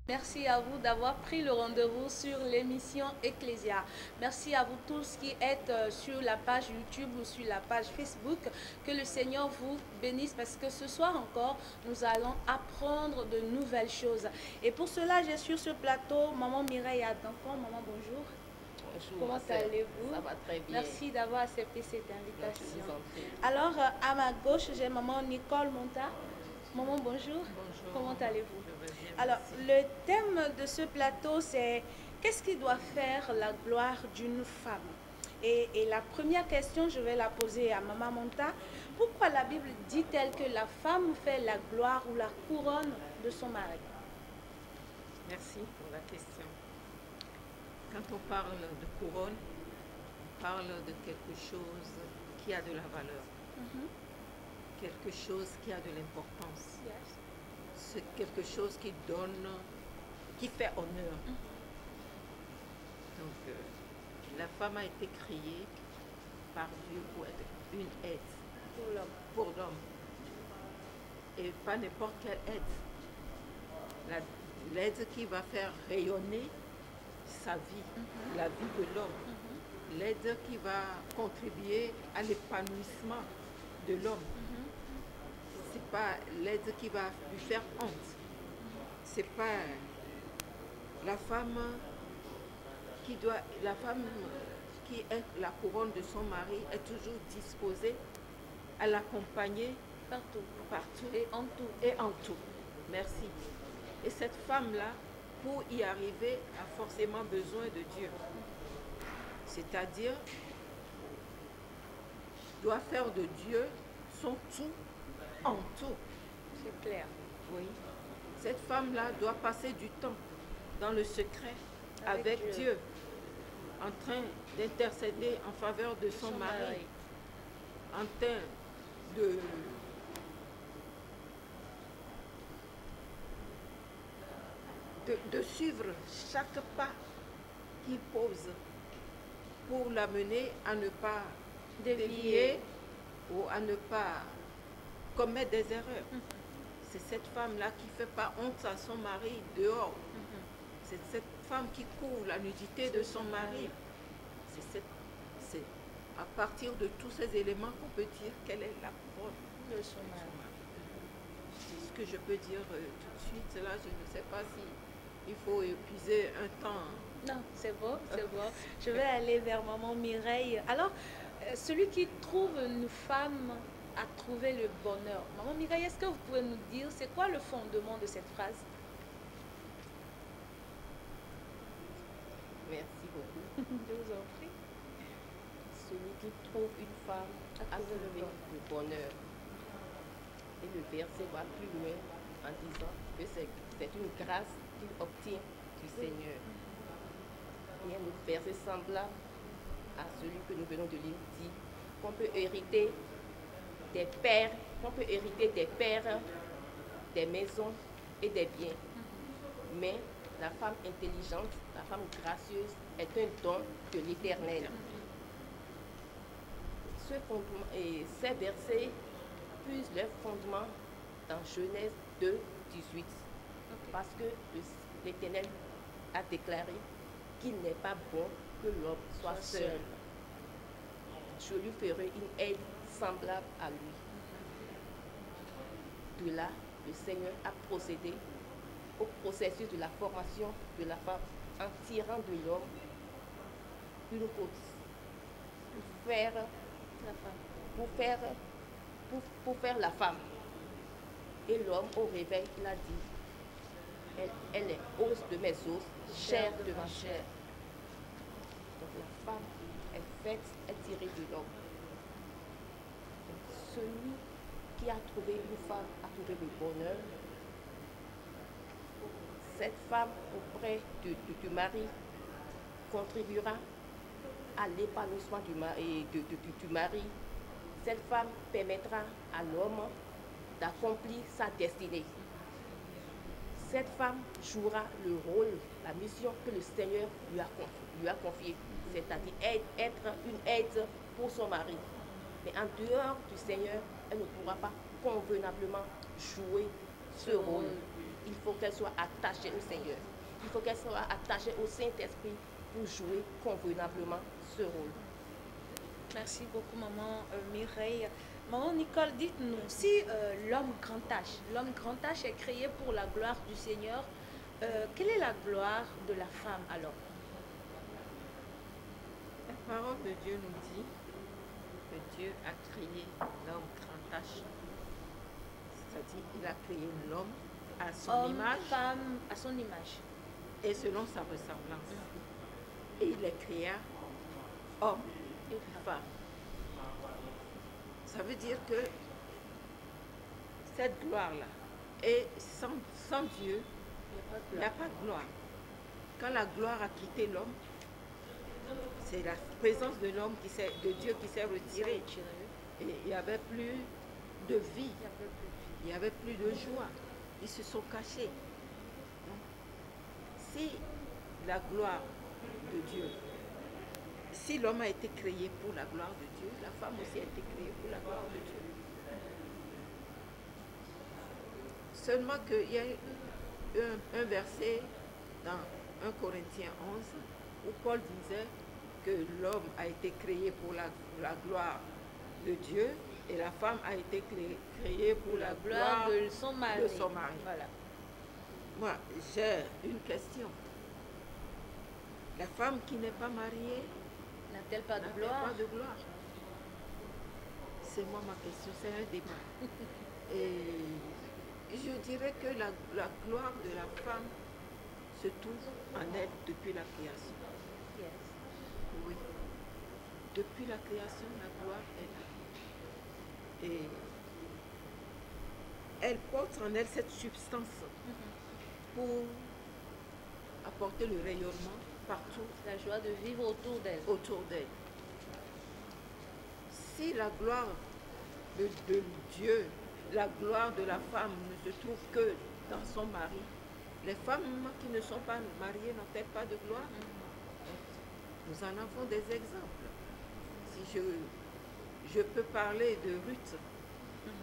Merci à vous d'avoir pris le rendez-vous sur l'émission Ecclésia. Merci à vous tous qui êtes sur la page YouTube ou sur la page Facebook. Que le Seigneur vous bénisse parce que ce soir encore, nous allons apprendre de nouvelles choses. Et pour cela, j'ai sur ce plateau Maman Mireille Adanfon. Maman, bonjour. Bonjour, Comment allez-vous? ça va très bien. Merci d'avoir accepté cette invitation. Merci. Alors, à ma gauche, j'ai Maman Nicole Monta. Maman, bonjour. Bonjour. Comment allez-vous? Je vais bien, Alors, merci. le thème de ce plateau, c'est qu'est-ce qui doit faire la gloire d'une femme? Et la première question, je vais la poser à Maman Monta. Pourquoi la Bible dit-elle que la femme fait la gloire ou la couronne de son mari? Merci pour la question. Quand on parle de couronne, on parle de quelque chose qui a de la valeur, quelque chose qui a de l'importance. Yes. C'est quelque chose qui donne, qui fait honneur. Donc, la femme a été créée par Dieu pour être une aide Pour l'homme. pour l'homme. Et pas n'importe quelle aide. L'aide qui va faire rayonner sa vie, la vie de l'homme. L'aide qui va contribuer à l'épanouissement de l'homme. C'est pas l'aide qui va lui faire honte. C'est pas la femme qui est la couronne de son mari est toujours disposée à l'accompagner Partout. partout Et en tout. et en tout. Merci. Et cette femme-là, pour y arriver, a forcément besoin de Dieu. C'est-à-dire, doit faire de Dieu son tout en tout. C'est clair. Oui. Cette femme-là doit passer du temps dans le secret avec Dieu, en train d'intercéder en faveur de son mari, en train de suivre chaque pas qu'il pose pour l'amener à ne pas dévier ou à ne pas commettre des erreurs. C'est cette femme-là qui ne fait pas honte à son mari dehors. C'est cette femme qui couvre la nudité de son mari. C'est à partir de tous ces éléments qu'on peut dire quelle est la couronne De son mari. C'est ce que je peux dire tout de suite. Là, je ne sais pas si il faut épuiser un temps. Non, c'est beau, c'est beau. Je vais aller vers Maman Mireille. Alors, celui qui trouve une femme a trouvé le bonheur. Maman Mireille, est-ce que vous pouvez nous dire c'est quoi le fondement de cette phrase? Merci beaucoup. Je vous en prie. Celui qui trouve une femme a trouvé le bonheur. Et le verset va plus loin en disant que c'est une grâce qu'il obtient du Seigneur. Et un autre verset semblable à celui que nous venons de lire dit qu'on peut hériter des pères, des maisons et des biens. Mais la femme intelligente, la femme gracieuse est un don de l'Éternel. Ces versets puisent leur fondement dans Genèse 2, 18. Parce que l'Éternel a déclaré qu'il n'est pas bon que l'homme soit seul. Je lui ferai une aide semblable à lui. De là, le Seigneur a procédé au processus de la formation de la femme en tirant de l'homme une côte pour faire la femme. Et l'homme au réveil, il a dit, elle est os de mes os, chair de ma chair. Donc la femme est tirée de l'homme. Celui qui a trouvé une femme a trouvé le bonheur. Cette femme auprès du mari contribuera à l'épanouissement du mari. Cette femme permettra à l'homme d'accomplir sa destinée. Cette femme jouera le rôle, la mission que le Seigneur lui a confiée, c'est-à-dire être une aide pour son mari. Mais en dehors du Seigneur, elle ne pourra pas convenablement jouer ce rôle. il faut qu'elle soit attachée au Seigneur. Il faut qu'elle soit attachée au Saint-Esprit pour jouer convenablement ce rôle. Merci beaucoup, maman Mireille. Maman Nicole, dites-nous, si l'homme grand H est créé pour la gloire du Seigneur, quelle est la gloire de la femme alors? La parole de Dieu nous dit que Dieu a créé l'homme grand H. C'est-à-dire qu'il a créé l'homme à son image. Femme à son image. Et selon sa ressemblance. Et il les créa homme et femme. Ça veut dire que cette gloire-là, et sans Dieu, il n'y a pas de gloire. Quand la gloire a quitté l'homme, c'est la présence de l'homme, de Dieu qui s'est retirée. Et il n'y avait plus de vie, il n'y avait plus de joie. Ils se sont cachés. Donc, si la gloire de Dieu, si l'homme a été créé pour la gloire de Dieu, la femme aussi a été créée pour la gloire de Dieu. Seulement qu'il y a un verset dans 1 Corinthiens 11 où Paul disait que l'homme a été créé pour la gloire de Dieu et la femme a été créée pour la gloire de son mari. Voilà. Moi, j'ai une question. La femme qui n'est pas mariée n'a-t-elle pas de gloire? C'est moi ma question, c'est un débat. Et je dirais que la gloire de la femme se trouve en elle depuis la création. Yes. Oui. Depuis la création, la gloire est là. Et elle porte en elle cette substance pour apporter le rayonnement partout. La joie de vivre autour d'elle. Si la gloire de Dieu, la gloire de la femme ne se trouve que dans son mari, les femmes qui ne sont pas mariées n'ont-elles pas de gloire? Nous en avons des exemples. Si je peux parler de Ruth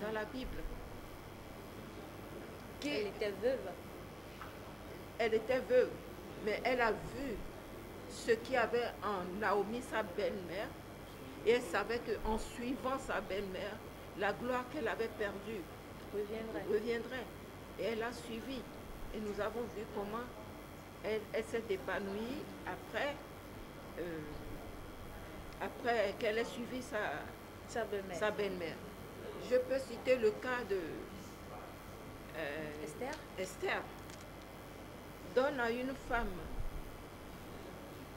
dans la Bible. Elle était veuve. Elle était veuve, mais elle a vu ce qu'il y avait en Naomi, sa belle-mère, et elle savait qu'en suivant sa belle-mère, la gloire qu'elle avait perdue reviendrait. Et elle a suivi. Et nous avons vu comment elle s'est épanouie après qu'elle ait suivi sa belle-mère. Je peux citer le cas de Esther. Donne à une femme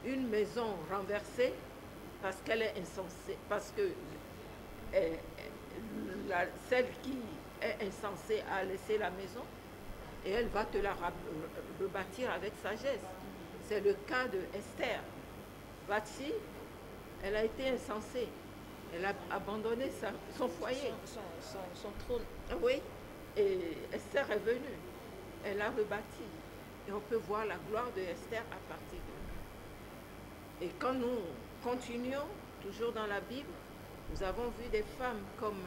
une maison renversée parce qu'elle est insensée, parce que celle qui est insensée a laissé la maison et elle va te la rebâtir avec sagesse. C'est le cas de Esther. Vati, elle a été insensée. Elle a abandonné son foyer. Son trône. Oui. Et Esther est venue. Elle a rebâti. Et on peut voir la gloire de Esther à partir de là. Et quand nous continuons, toujours dans la Bible, nous avons vu des femmes comme,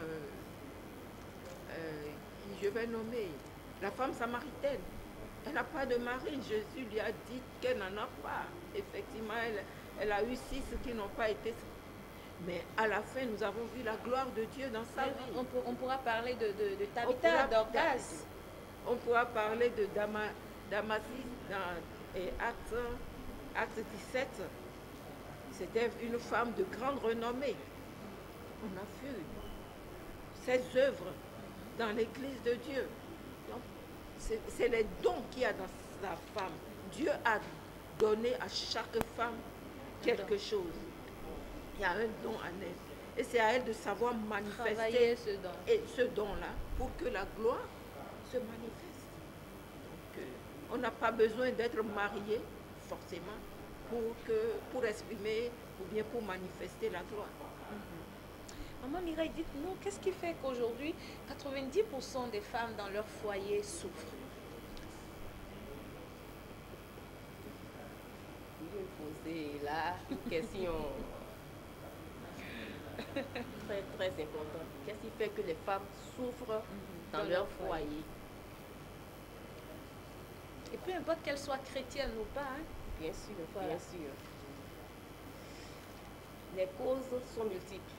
je vais nommer, la femme samaritaine. Elle n'a pas de mari. Jésus lui a dit qu'elle n'en a pas. Effectivement, elle a eu 6 qui n'ont pas été. Mais à la fin, nous avons vu la gloire de Dieu dans sa vie. On pourra parler de Tabitha, d'Orcas. On pourra parler de Damasis dans Acte 17. C'était une femme de grande renommée. On a vu ses œuvres dans l'église de Dieu. C'est les dons qu'il y a dans sa femme. Dieu a donné à chaque femme quelque chose. Il y a un don en elle. Et c'est à elle de savoir manifester ce don-là pour que la gloire se manifeste. Donc, on n'a pas besoin d'être marié forcément pour exprimer ou bien pour manifester la gloire. Maman Mireille, dites-nous, qu'est-ce qui fait qu'aujourd'hui, 90% des femmes dans leur foyer souffrent? Vous me posez là une question très, très importante. Qu'est-ce qui fait que les femmes souffrent dans leur foyer? Et peu importe qu'elle soit chrétienne ou pas. Hein. Bien sûr, Voilà. bien sûr. Les causes sont multiples.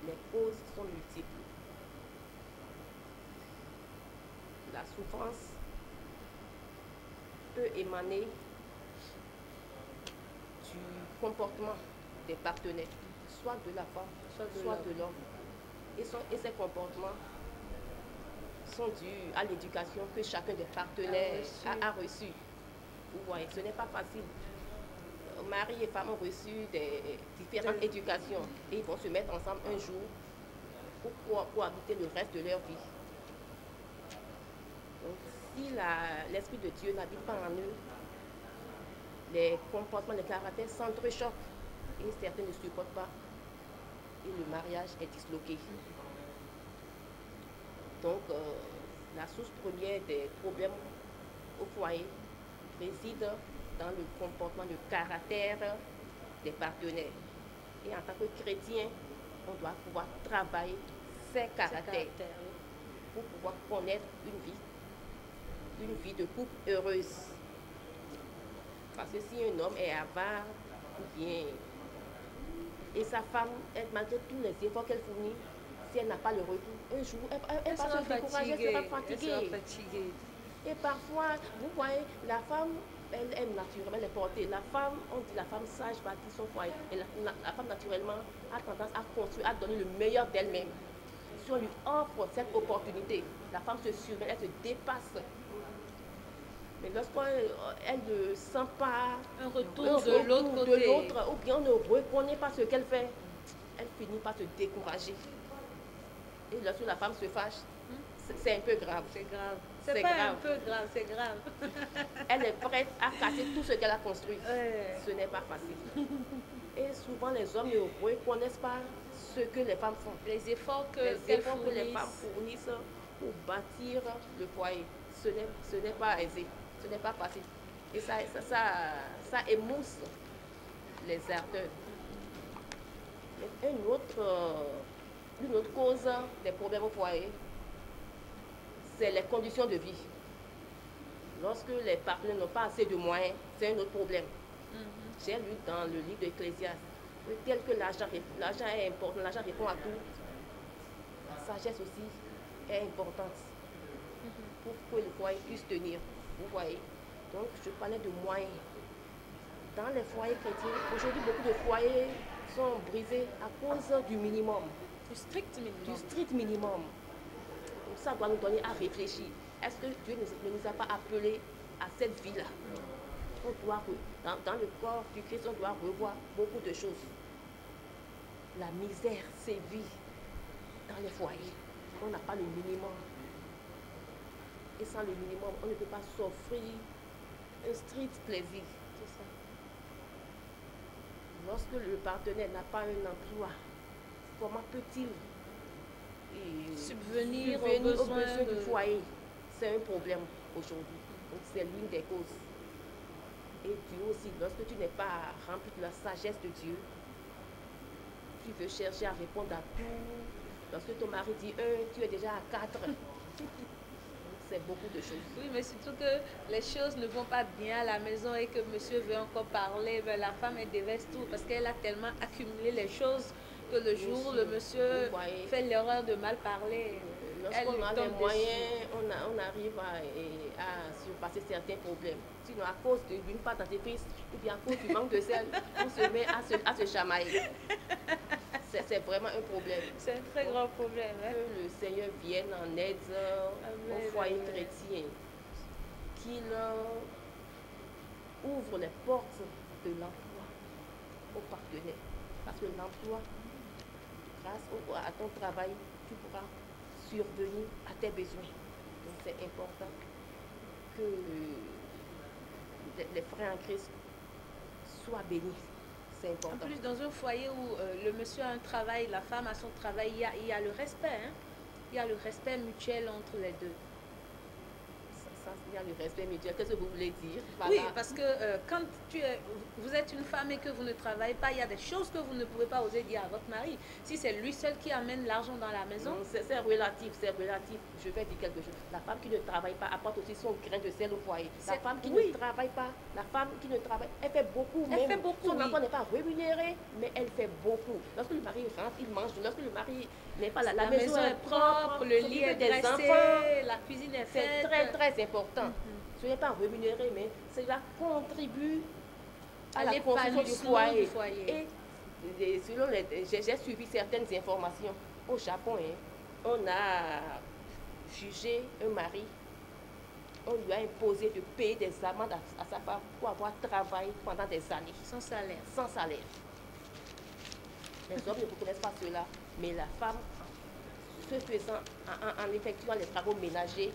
Les causes sont multiples. La souffrance peut émaner du comportement des partenaires, soit de la femme, soit de l'homme. Et ces comportements sont dus à l'éducation que chacun des partenaires a reçu. Vous voyez, ce n'est pas facile. Mari et femme ont reçu des différentes éducations et ils vont se mettre ensemble un jour pour habiter le reste de leur vie. Donc, si l'Esprit de Dieu n'habite pas en eux, les comportements, les caractères s'entrechoquent et certains ne supportent pas et le mariage est disloqué. Donc, la source première des problèmes au foyer réside dans le comportement, le caractère des partenaires. Et en tant que chrétien, on doit pouvoir travailler ces caractères pour pouvoir connaître une vie de couple heureuse. Parce que si un homme est avare, ou bien, et sa femme, malgré tous les efforts qu'elle fournit, si elle n'a pas le retour, un jour, elle va se décourager, elle sera fatiguée. Et parfois, vous voyez, la femme, elle aime naturellement les porter. La femme, on dit la femme sage bâtit son foyer. Et la femme, naturellement, a tendance à construire, à donner le meilleur d'elle-même. Si on lui offre cette opportunité, la femme se surveille, elle se dépasse. Mais lorsqu'elle ne sent pas un retour de l'autre côté, ou bien on ne reconnaît pas ce qu'elle fait, elle finit par se décourager. Et lorsque la femme se fâche, c'est un peu grave. C'est grave. C'est pas grave. Un peu grave, c'est grave. Elle est prête à casser tout ce qu'elle a construit. Ce n'est pas facile. Et souvent, les hommes ne reconnaissent pas ce que les femmes font. Les efforts que les femmes fournissent pour bâtir le foyer. Ce n'est pas aisé. Ce n'est pas facile. Et ça émousse les ardeurs. Une autre cause des problèmes au foyer, c'est les conditions de vie. Lorsque les partenaires n'ont pas assez de moyens, c'est un autre problème. J'ai lu dans le livre d'Ecclésiaste, tel que l'argent est important, l'argent répond à tout, la sagesse aussi est importante pour que le foyer puisse tenir. Vous voyez. Donc, je parlais de moyens. Dans les foyers chrétiens, aujourd'hui, beaucoup de foyers sont brisés à cause du minimum. Du strict minimum. Du strict minimum. Donc, ça doit nous donner à réfléchir. Est-ce que Dieu ne nous a pas appelés à cette vie-là? On doit, dans le corps du Christ, on doit revoir beaucoup de choses. La misère sévit dans les foyers. On n'a pas le minimum. Et sans le minimum, on ne peut pas s'offrir un strict plaisir. C'est ça. Lorsque le partenaire n'a pas un emploi, comment peut-il subvenir aux besoins du foyer? C'est un problème aujourd'hui. Donc c'est l'une des causes. Et Dieu aussi, lorsque tu n'es pas rempli de la sagesse de Dieu, tu veux chercher à répondre à tout. Lorsque ton mari dit 1, tu es déjà à 4. C'est beaucoup de choses. Oui, mais surtout que les choses ne vont pas bien à la maison et que monsieur veut encore parler, ben la femme elle déverse tout parce qu'elle a tellement accumulé les choses que le jour où le monsieur fait l'erreur de mal parler, lorsqu'on a les moyens, on arrive à surpasser certains problèmes. Sinon, à cause d'une pâte dentifrice ou bien à cause du manque de sel, on se met à se chamailler. C'est vraiment un problème. C'est un très grand problème. Hein? Que le Seigneur vienne en aide au foyer chrétien. Qu'il ouvre les portes de l'emploi aux partenaires. Parce que l'emploi, grâce à ton travail, tu pourras survenir à tes besoins. Donc c'est important que les frères en Christ soient bénis. C'est important. En plus, dans un foyer où le monsieur a un travail, la femme a son travail, il y a le respect. Hein? Il y a le respect mutuel entre les deux. l'obéissance, il y a le respect mutuel. Qu'est-ce que vous voulez dire? Voilà. Oui, parce que quand vous êtes une femme et que vous ne travaillez pas, il y a des choses que vous ne pouvez pas oser dire à votre mari. Si c'est lui seul qui amène l'argent dans la maison. C'est relatif, c'est relatif. Je vais dire quelque chose. La femme qui ne travaille pas apporte aussi son grain de sel au foyer. La femme qui ne travaille pas, la femme qui ne travaille, elle fait beaucoup. Elle fait beaucoup. Son emploi n'est pas rémunéré, mais elle fait beaucoup. Lorsque le mari rentre, il mange. Lorsque le mari n'est pas là, la maison est propre, le lit est dressé, enfants, la cuisine est faite. C'est très très important. Ce n'est pas rémunéré, mais cela contribue à la construction du foyer. Et selon j'ai suivi certaines informations. Au Japon, on a jugé un mari, on lui a imposé de payer des amendes à sa femme pour avoir travaillé pendant des années. Sans salaire. Sans salaire. Les hommes ne reconnaissent pas cela, mais la femme, ce faisant, en effectuant les travaux ménagers,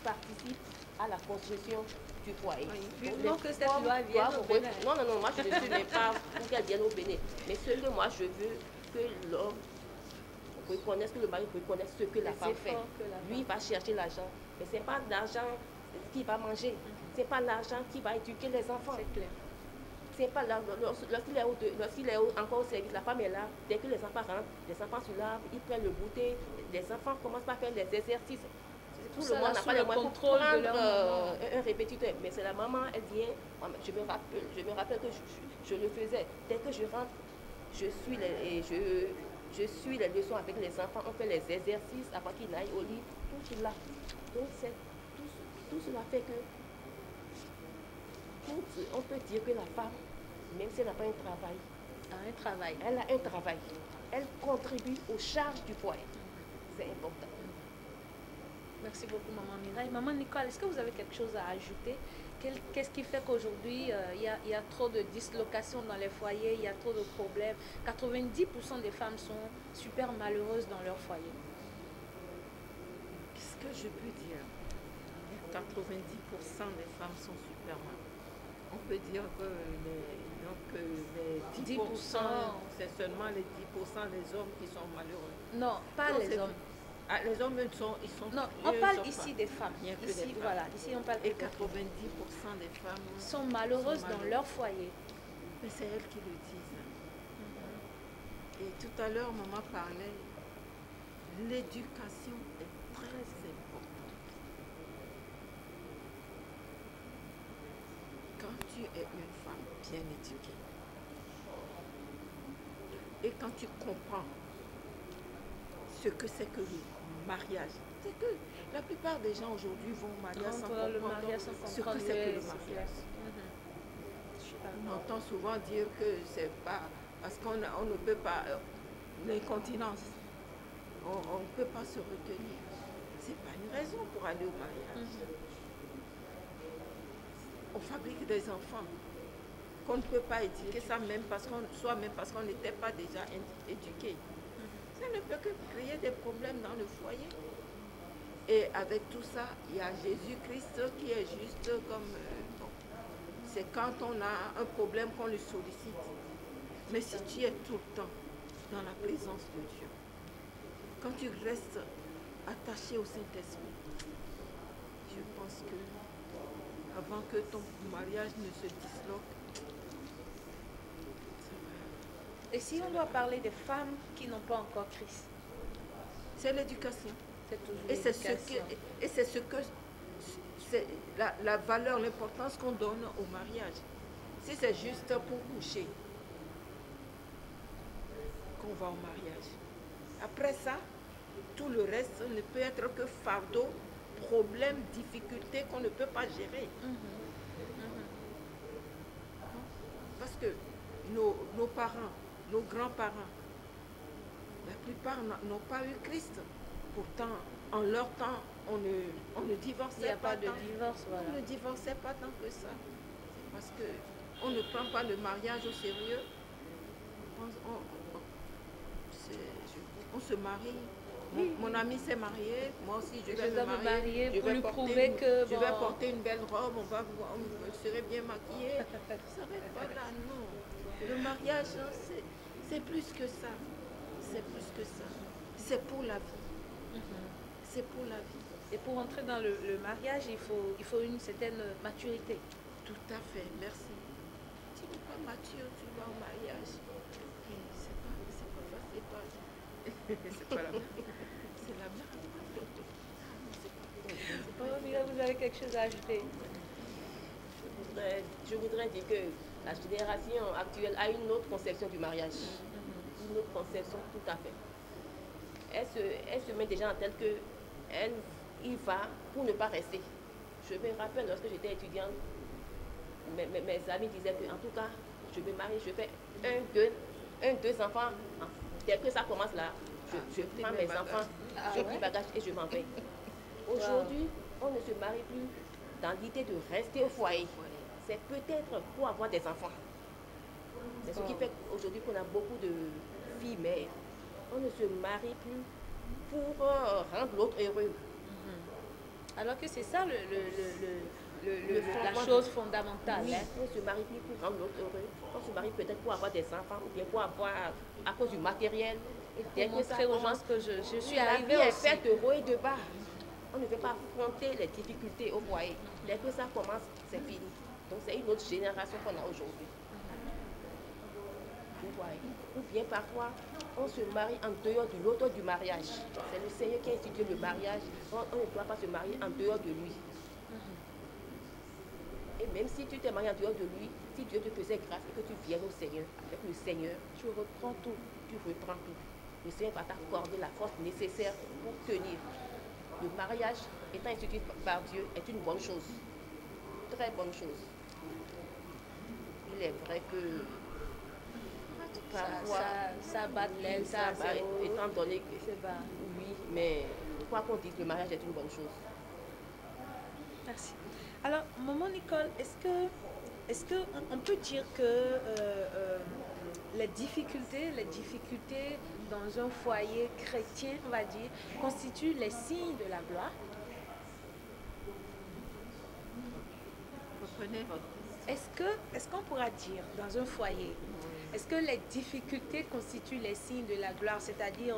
participe à la construction du foyer. Vivement que cette loi vienne au Bénin. Non, moi je ne suis pas pour qu'elle vienne au Bénin. Mais ce que moi je veux, que l'homme reconnaisse, que le mari reconnaisse ce que la femme fait. Lui, il va chercher l'argent. Mais ce n'est pas l'argent qu'il va manger. Ce n'est pas l'argent qui va éduquer les enfants. C'est clair. C'est pas là, lorsqu'il est encore au service, la femme est là. Dès que les enfants rentrent, les enfants se lavent, ils prennent le goûter. Les enfants commencent par faire les exercices. Tout le monde n'a pas le moyen pour prendre un répétiteur. Mais c'est la maman, elle vient. Je me rappelle que je le faisais. Dès que je rentre, je suis les leçons avec les enfants. On fait les exercices avant qu'ils n'aillent au lit. Tout cela. Donc tout cela fait que on peut dire que la femme, même si elle n'a pas un travail, elle a un travail. Elle contribue aux charges du foyer. C'est important. Merci beaucoup, Maman Mireille. Maman Nicole, est-ce que vous avez quelque chose à ajouter? Qu'est-ce qui fait qu'aujourd'hui, il y a trop de dislocations dans les foyers, il y a trop de problèmes? 90% des femmes sont super malheureuses dans leur foyer. Qu'est-ce que je peux dire? 90% des femmes sont super malheureuses. On peut dire que les 10%, c'est seulement les 10% des hommes qui sont malheureux. Non, pas les hommes. Les hommes, ils sont... Non, on parle ici des femmes. Ici, voilà, ici on parle et 90% des femmes sont malheureuses dans leur foyer. Mais c'est elles qui le disent. Et tout à l'heure, maman parlait, l'éducation est très importante. Quand tu es une femme bien éduquée, et quand tu comprends ce que c'est que le mariage, c'est que la plupart des gens aujourd'hui vont au mariage sans comprendre ce que c'est que le mariage. On entend souvent dire que c'est pas parce qu'on ne peut pas, l'incontinence, on ne peut pas se retenir. C'est pas une raison pour aller au mariage. On fabrique des enfants qu'on ne peut pas éduquer ça même parce qu'on n'était pas déjà éduqué. Ça ne peut que créer des problèmes dans le foyer. Et avec tout ça, il y a Jésus-Christ qui est juste comme... c'est quand on a un problème qu'on le sollicite. Mais si tu es tout le temps dans la présence de Dieu, quand tu restes attaché au Saint-Esprit, je pense que avant que ton mariage ne se disloque, et si on doit parler des femmes qui n'ont pas encore Christ? C'est l'éducation. C'est toujours l'éducation. Et c'est ce que... C'est la valeur, l'importance qu'on donne au mariage. Si c'est juste pour coucher qu'on va au mariage. Après ça, tout le reste ne peut être que fardeau, problème, difficulté qu'on ne peut pas gérer. Parce que nos parents, nos grands-parents, la plupart n'ont pas eu Christ. Pourtant, en leur temps, on ne divorçait pas. Il n'y a pas de divorce, voilà. On ne divorçait pas tant que ça. C'est parce qu'on ne prend pas le mariage au sérieux. On se marie. Mon ami s'est marié, moi aussi je vais me marier. Pour lui prouver que... Je vais porter une belle robe, je serai bien maquillée. Ça ne s'arrête pas là, non. Le mariage, c'est plus que ça. C'est plus que ça. C'est pour la vie. C'est pour la vie. Et pour entrer dans le mariage, il faut une certaine maturité. Tout à fait, merci. Tu n'es pas mature, tu vas au mariage. Et c'est pas facile, c'est pas la même. C'est la même. Vous avez quelque chose à ajouter? Je voudrais dire que la génération actuelle a une autre conception du mariage. Une autre conception, tout à fait. Elle se met déjà en tête qu'elle y va pour ne pas rester. Je me rappelle lorsque j'étais étudiante, mes amis disaient que en tout cas, je me marie, je fais deux enfants. Dès que ça commence là, je prends mes enfants, je prends bagage et je m'en vais. Aujourd'hui, on ne se marie plus dans l'idée de rester au foyer. C'est peut-être pour avoir des enfants. C'est ce qui fait aujourd'hui qu'on a beaucoup de filles mères. On ne se marie plus pour rendre l'autre heureux. Alors que c'est ça la chose fondamentale. Oui, on ne se marie plus pour rendre l'autre heureux. On se marie peut-être pour avoir des enfants ou bien pour avoir à cause du matériel. Et dès que ça commence que je suis arrivée aussi. La vie est faite de haut et de bas. On ne peut pas affronter les difficultés au foyer. Dès que ça commence, c'est fini. Donc c'est une autre génération qu'on a aujourd'hui. Ou bien parfois, on se marie en dehors de l'autre du mariage. C'est le Seigneur qui a institué le mariage. On ne doit pas se marier en dehors de lui. Et même si tu t'es marié en dehors de lui, si Dieu te faisait grâce et que tu viennes au Seigneur, avec le Seigneur, tu reprends tout. Tu reprends tout. Le Seigneur va t'accorder la force nécessaire pour tenir. Le mariage, étant institué par Dieu, est une bonne chose. Très bonne chose. Il est vrai que parfois, ça bat l'aile, ça bat, étant donné que oui, mais quoi qu'on dise, le mariage est une bonne chose. Merci. Alors, maman Nicole, est-ce que on peut dire que les difficultés dans un foyer chrétien, on va dire, constituent les signes de la gloire? Reprenez votre question. Est-ce qu'on pourra dire dans un foyer, est-ce que les difficultés constituent les signes de la gloire? C'est-à-dire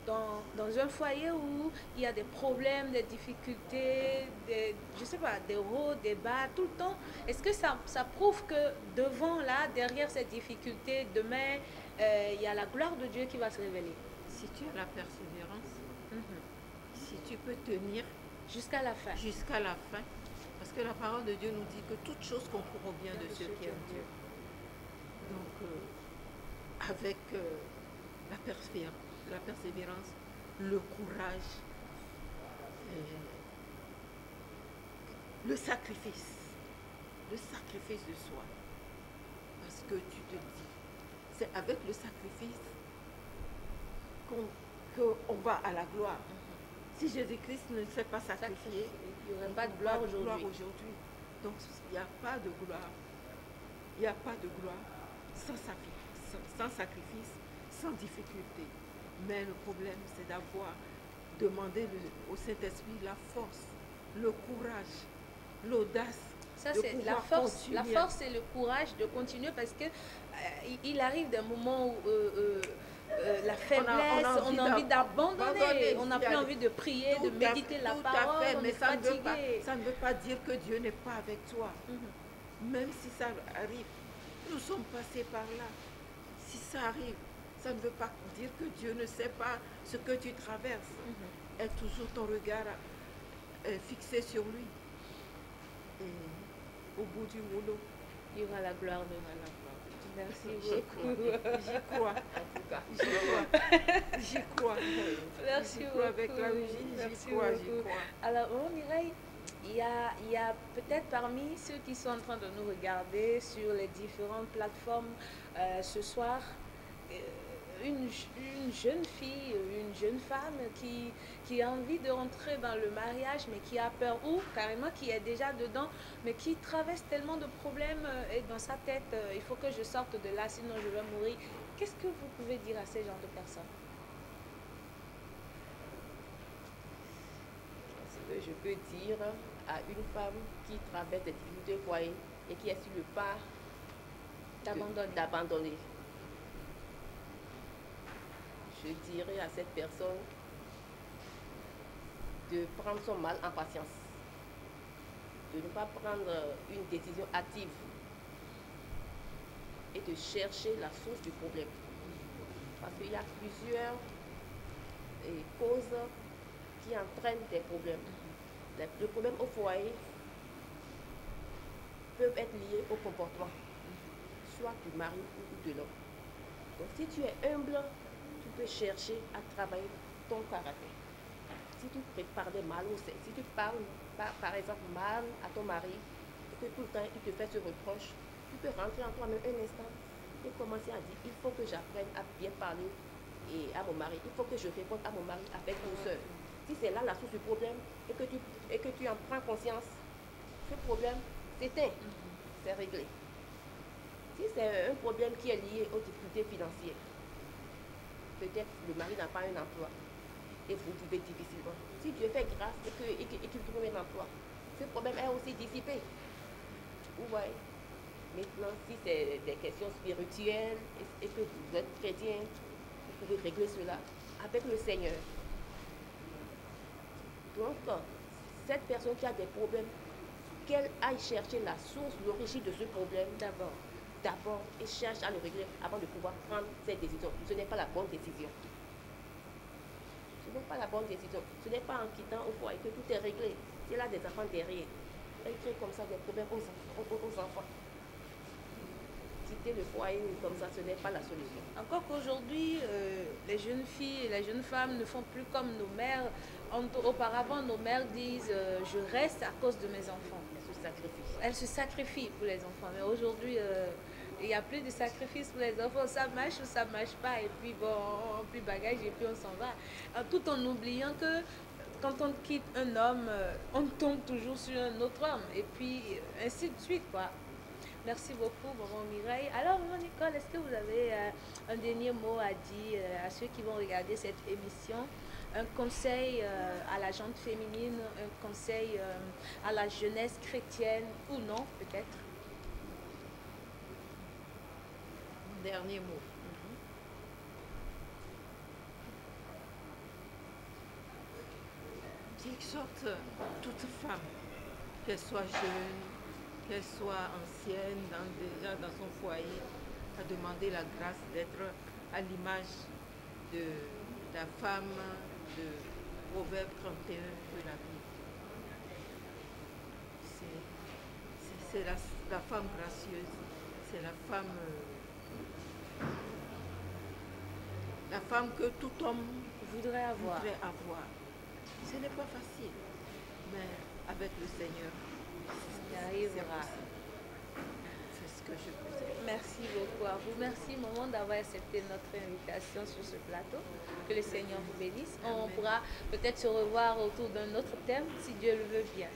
dans un foyer où il y a des problèmes, des difficultés, je sais pas, des hauts, des bas, tout le temps. Est-ce que ça prouve que derrière ces difficultés, demain, il y a la gloire de Dieu qui va se révéler? Si tu as la persévérance, si tu peux tenir jusqu'à la fin. Jusqu'à la fin. Parce que la parole de Dieu nous dit que toute chose concourt au bien de ceux qui aiment Dieu. Donc, avec la persévérance, le courage, le sacrifice de soi. Parce que tu te dis, c'est avec le sacrifice qu'on va à la gloire. Si Jésus-Christ ne s'est pas sacrifié, il n'y aurait pas de gloire aujourd'hui. Donc, il n'y a pas de gloire. Il n'y a pas de gloire sans sacrifice, sans difficulté. Mais le problème, c'est d'avoir demandé au Saint-Esprit la force, le courage, l'audace. Ça, c'est la force. La force et le courage de continuer parce que il arrive des moments où la faiblesse, on a envie d'abandonner, on n'a plus envie de prier, de méditer la parole, on est fatigué. Ça ne veut pas dire que Dieu n'est pas avec toi. Même si ça arrive, nous sommes passés par là. Si ça arrive, ça ne veut pas dire que Dieu ne sait pas ce que tu traverses. Aie toujours ton regard fixé sur lui. Et au bout du rouleau, il y aura la gloire de Dieu. Merci beaucoup. J'y crois. J'y crois. Merci beaucoup. Avec la vie, j'y crois. Alors, Mireille, il y a peut-être parmi ceux qui sont en train de nous regarder sur les différentes plateformes ce soir, une jeune fille, une jeune femme qui a envie de rentrer dans le mariage, mais qui a peur, ou carrément qui est déjà dedans, mais qui traverse tellement de problèmes et dans sa tête, il faut que je sorte de là, sinon je vais mourir. Qu'est-ce que vous pouvez dire à ces genres de personnes? Ce que je peux dire à une femme qui traverse des difficultés au foyer et qui est sur le pas d'abandonner. Je dirais à cette personne, de prendre son mal en patience, de ne pas prendre une décision hâtive et de chercher la source du problème. Parce qu'il y a plusieurs causes qui entraînent des problèmes. Les problèmes au foyer peuvent être liés au comportement, soit du mari ou de l'homme. Donc si tu es humble, tu peux chercher à travailler ton caractère. Si tu prépares mal au sexe, si tu parles par exemple mal à ton mari, et que tout le temps il te fait ce reproche, tu peux rentrer en toi-même un instant et commencer à dire, il faut que j'apprenne à bien parler à mon mari, il faut que je réponde à mon mari avec douceur. Si c'est là la source du problème et que tu en prends conscience, ce problème s'éteint, c'est réglé. Si c'est un problème qui est lié aux difficultés financières, peut-être le mari n'a pas un emploi et vous vivez difficilement. Si Dieu fait grâce et qu'il trouve un emploi, ce problème est aussi dissipé. Vous voyez? Maintenant, si c'est des questions spirituelles et que vous êtes chrétien, vous pouvez régler cela avec le Seigneur. Donc, cette personne qui a des problèmes, qu'elle aille chercher la source, l'origine de ce problème d'abord et cherche à le régler avant de pouvoir prendre cette décision. Ce n'est pas la bonne décision. Ce n'est pas la bonne décision. Ce n'est pas en quittant au foyer que tout est réglé. Si elle a des enfants derrière, elle crée comme ça des problèmes aux enfants. Quitter le foyer comme ça, ce n'est pas la solution. Encore qu'aujourd'hui, les jeunes filles et les jeunes femmes ne font plus comme nos mères. Auparavant, nos mères disent je reste à cause de mes enfants. Elles se sacrifient. Elles se sacrifient pour les enfants. Mais aujourd'hui, il n'y a plus de sacrifice pour les enfants. Ça marche ou ça ne marche pas. Et puis bon, plus bagage et puis on s'en va. Tout en oubliant que quand on quitte un homme, on tombe toujours sur un autre homme. Et puis ainsi de suite, quoi. Merci beaucoup, maman Mireille. Alors, maman Nicole, est-ce que vous avez un dernier mot à dire à ceux qui vont regarder cette émission? Un conseil à la gente féminine, un conseil à la jeunesse chrétienne ou non, peut-être? Dernier mot. Qu'il sorte toute femme, qu'elle soit jeune, qu'elle soit ancienne, déjà dans son foyer, à demander la grâce d'être à l'image de la femme de Proverbe 31 de la Bible. C'est la femme gracieuse, c'est la femme que tout homme voudrait avoir. Ce n'est pas facile, mais avec le Seigneur, il arrivera. C'est ce que je peux dire. Merci beaucoup à vous. Merci, maman, d'avoir accepté notre invitation sur ce plateau. Que le Seigneur vous bénisse. On pourra peut-être se revoir autour d'un autre thème, si Dieu le veut bien.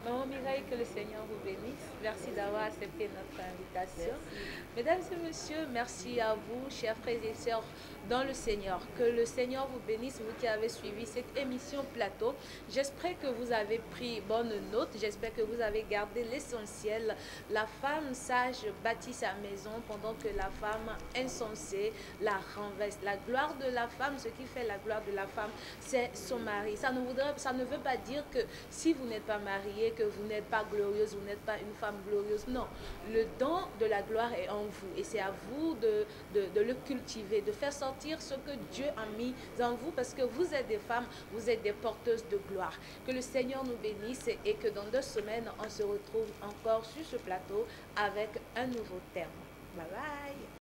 Maman Mireille, que le Seigneur vous bénisse. Merci d'avoir accepté notre invitation. Merci. Mesdames et messieurs, merci à vous, chers frères et sœurs dans le Seigneur. Que le Seigneur vous bénisse, vous qui avez suivi cette émission plateau. J'espère que vous avez pris bonne note. J'espère que vous avez gardé l'essentiel. La femme sage bâtit sa maison pendant que la femme insensée la renverse. La gloire de la femme, ce qui fait la gloire de la femme, c'est son mari. Ça ne veut pas dire que si vous n'êtes pas marié, que vous n'êtes pas glorieuse, vous n'êtes pas une femme glorieuse. Non, le don de la gloire est en vous et c'est à vous de le cultiver, de faire sortir ce que Dieu a mis en vous parce que vous êtes des femmes, vous êtes des porteuses de gloire. Que le Seigneur nous bénisse et que dans 2 semaines, on se retrouve encore sur ce plateau avec un nouveau thème. Bye bye.